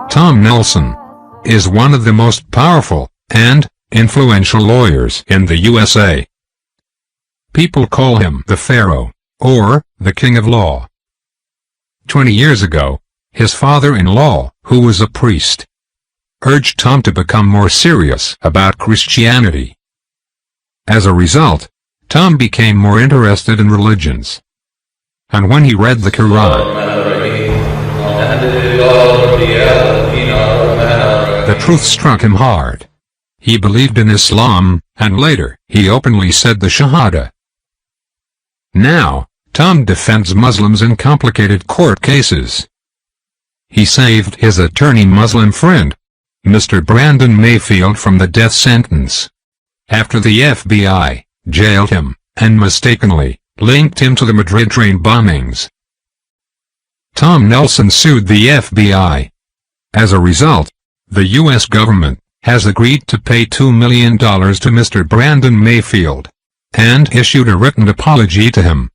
Tom Nelson is one of the most powerful and influential lawyers in the USA. People call him the Pharaoh, or the King of Law. 20 years ago, his father-in-law, who was a priest, urged Tom to become more serious about Christianity. As a result, Tom became more interested in religions. And when he read the Quran, the truth struck him hard. He believed in Islam, and later, he openly said the Shahada. Now, Tom defends Muslims in complicated court cases. He saved his attorney Muslim friend, Mr. Brandon Mayfield, from the death sentence after the FBI jailed him and mistakenly linked him to the Madrid train bombings. Tom Nelson sued the FBI. As a result, the U.S. government has agreed to pay $2 million to Mr. Brandon Mayfield and issued a written apology to him.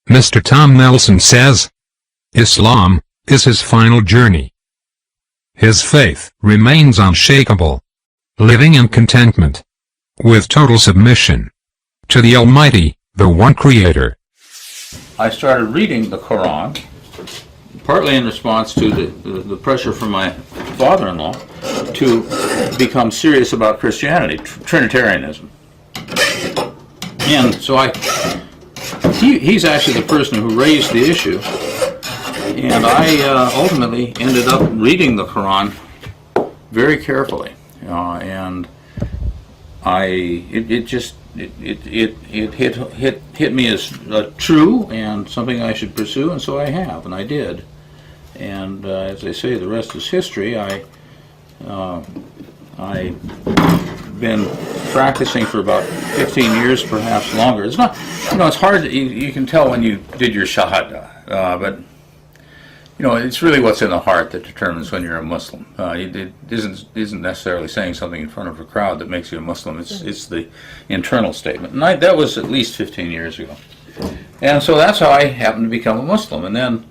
Mr. Tom Nelson says Islam is his final journey. His faith remains unshakable, living in contentment, with total submission to the Almighty, the One Creator. I started reading the Quran, partly in response to the pressure from my father-in-law to become serious about Christianity, Trinitarianism. And so he's actually the person who raised the issue, and I ultimately ended up reading the Quran very carefully, and it hit me as true and something I should pursue, and so I have, and I did. And as they say, the rest is history. I've been practicing for about 15 years, perhaps longer. It's not, it's hard. You can tell when you did your shahada, but it's really what's in the heart that determines when you're a Muslim. It isn't necessarily saying something in front of a crowd that makes you a Muslim. It's the internal statement. And that was at least 15 years ago. And so that's how I happened to become a Muslim. And then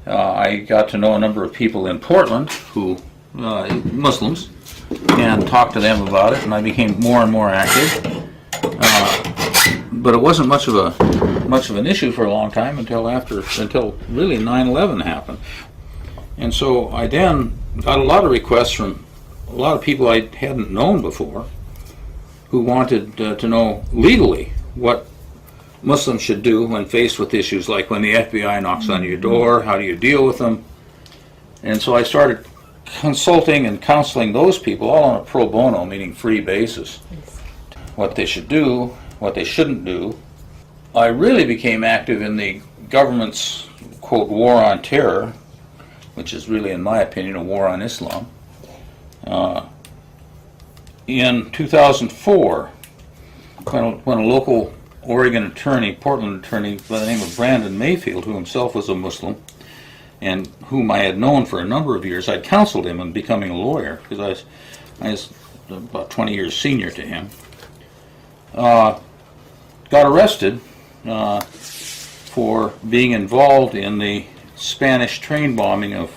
I got to know a number of people in Portland who Muslims, and talked to them about it, and I became more and more active. But it wasn't much of an issue for a long time until really 9/11 happened. And so I then got a lot of requests from a lot of people I hadn't known before, who wanted to know legally what Muslims should do when faced with issues like when the FBI knocks on your door, how do you deal with them? And so I started consulting and counseling those people, all on a pro bono, meaning free basis, what they should do, what they shouldn't do. I really became active in the government's, quote, war on terror, which is really, in my opinion, a war on Islam. In 2004, when a local Oregon attorney, Portland attorney by the name of Brandon Mayfield, who himself was a Muslim, and whom I had known for a number of years, I'd counseled him in becoming a lawyer, because I was about 20 years senior to him, got arrested for being involved in the Spanish train bombing of,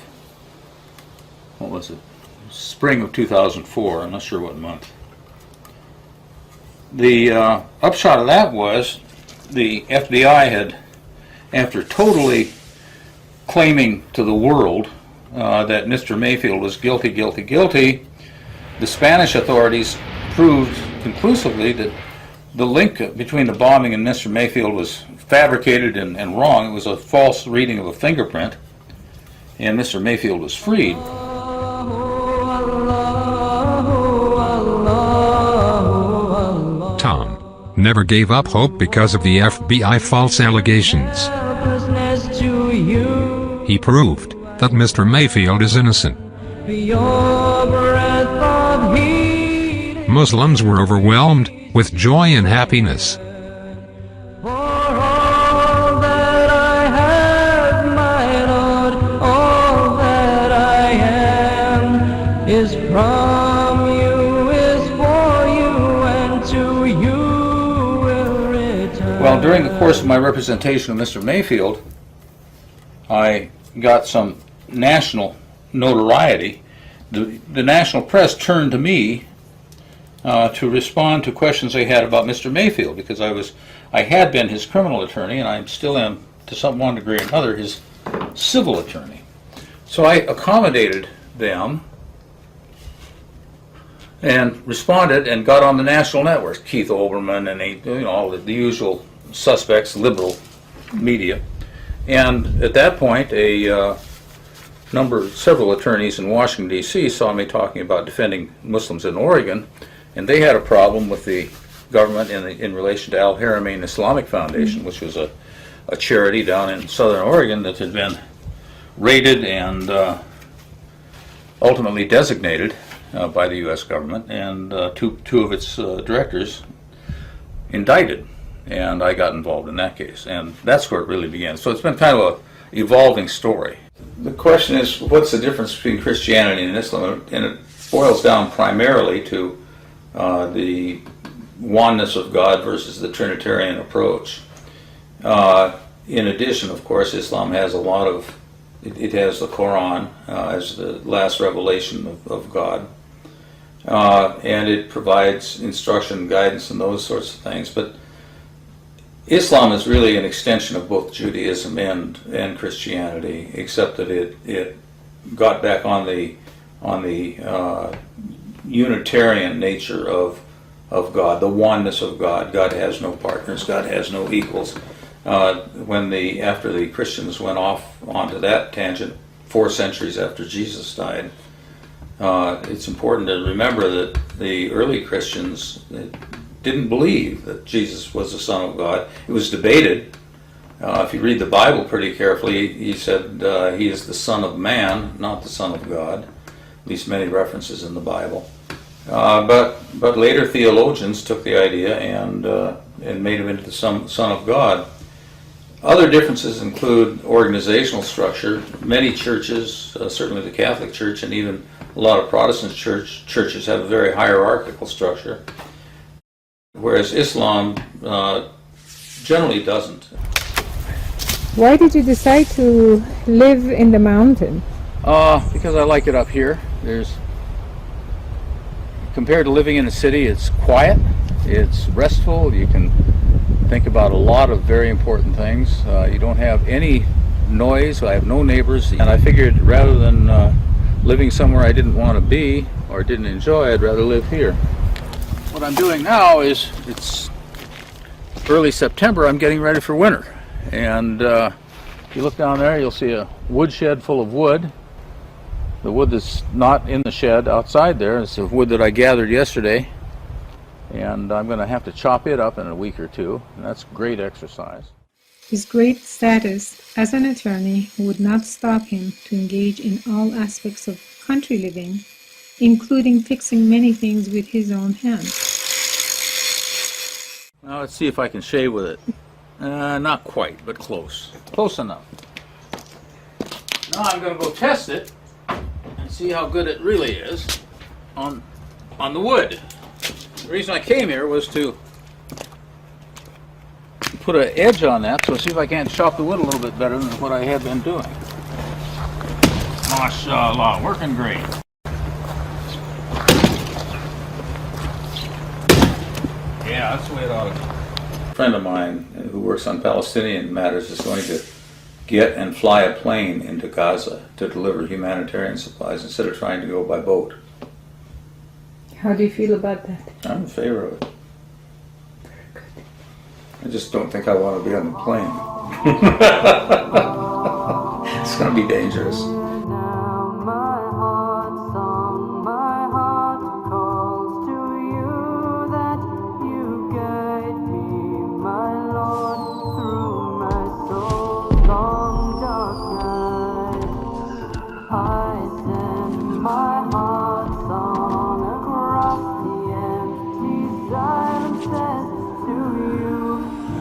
spring of 2004, I'm not sure what month. The upshot of that was the FBI had, after totally claiming to the world that Mr. Mayfield was guilty, the Spanish authorities proved conclusively that the link between the bombing and Mr. Mayfield was fabricated and wrong. It was a false reading of a fingerprint, and Mr. Mayfield was freed. Tom never gave up hope because of the FBI false allegations. He proved that Mr. Mayfield is innocent. Muslims were overwhelmed with joy and happiness. For all that I have, my Lord, all that I am is from you, is for you, and to you will return. Well, during the course of my representation of Mr. Mayfield, I got some national notoriety. The national press turned to me to respond to questions they had about Mr. Mayfield, because I had been his criminal attorney, and I still am, to some one degree or another, his civil attorney. So I accommodated them and responded and got on the national networks, Keith Olbermann and all the usual suspects, liberal media. And at that point, several attorneys in Washington, D.C. saw me talking about defending Muslims in Oregon, and they had a problem with the government in relation to Al Haramain Islamic Foundation, which was a charity down in southern Oregon that had been raided and ultimately designated by the U.S. government, and two of its directors indicted. And I got involved in that case, and that's where it really began. So it's been kind of an evolving story. The question is, what's the difference between Christianity and Islam? And it boils down primarily to the oneness of God versus the Trinitarian approach. In addition, of course, Islam has a lot of, it has the Quran as the last revelation of God, and it provides instruction, guidance, and those sorts of things. But Islam is really an extension of both Judaism and Christianity, except that it got back on the Unitarian nature of God, the oneness of God. God has no partners. God has no equals. After the Christians went off onto that tangent 4 centuries after Jesus died, it's important to remember that the early Christians didn't believe that Jesus was the Son of God. It was debated. If you read the Bible pretty carefully, he said he is the Son of Man, not the Son of God. At least many references in the Bible. But later theologians took the idea and made him into the Son of God. Other differences include organizational structure. Many churches, certainly the Catholic Church and even a lot of Protestant churches have a very hierarchical structure, whereas Islam generally doesn't. Why did you decide to live in the mountain? Because I like it up here. Compared to living in a city, it's quiet, it's restful, you can think about a lot of very important things. You don't have any noise, I have no neighbors, and I figured rather than living somewhere I didn't want to be or didn't enjoy, I'd rather live here. What I'm doing now is, it's early September, I'm getting ready for winter. And if you look down there, you'll see a woodshed full of wood. The wood that's not in the shed outside there is the wood that I gathered yesterday. And I'm going to have to chop it up in a week or two, and that's great exercise. His great status as an attorney would not stop him to engage in all aspects of country living, including fixing many things with his own hands. Now let's see if I can shave with it. Not quite, but close. Close enough. Now I'm going to go test it and see how good it really is on the wood. The reason I came here was to put an edge on that, so see if I can't chop the wood a little bit better than what I had been doing. MashaAllah, working great. Yeah, that's the way it ought to be. A friend of mine who works on Palestinian matters is going to get and fly a plane into Gaza to deliver humanitarian supplies instead of trying to go by boat. How do you feel about that? I'm in favor of it. I just don't think I want to be on the plane. It's going to be dangerous. Now my heart song, my heart calls to you, that you guide me, my Lord, through my soul's long dark night. I send my heart song across the says to you,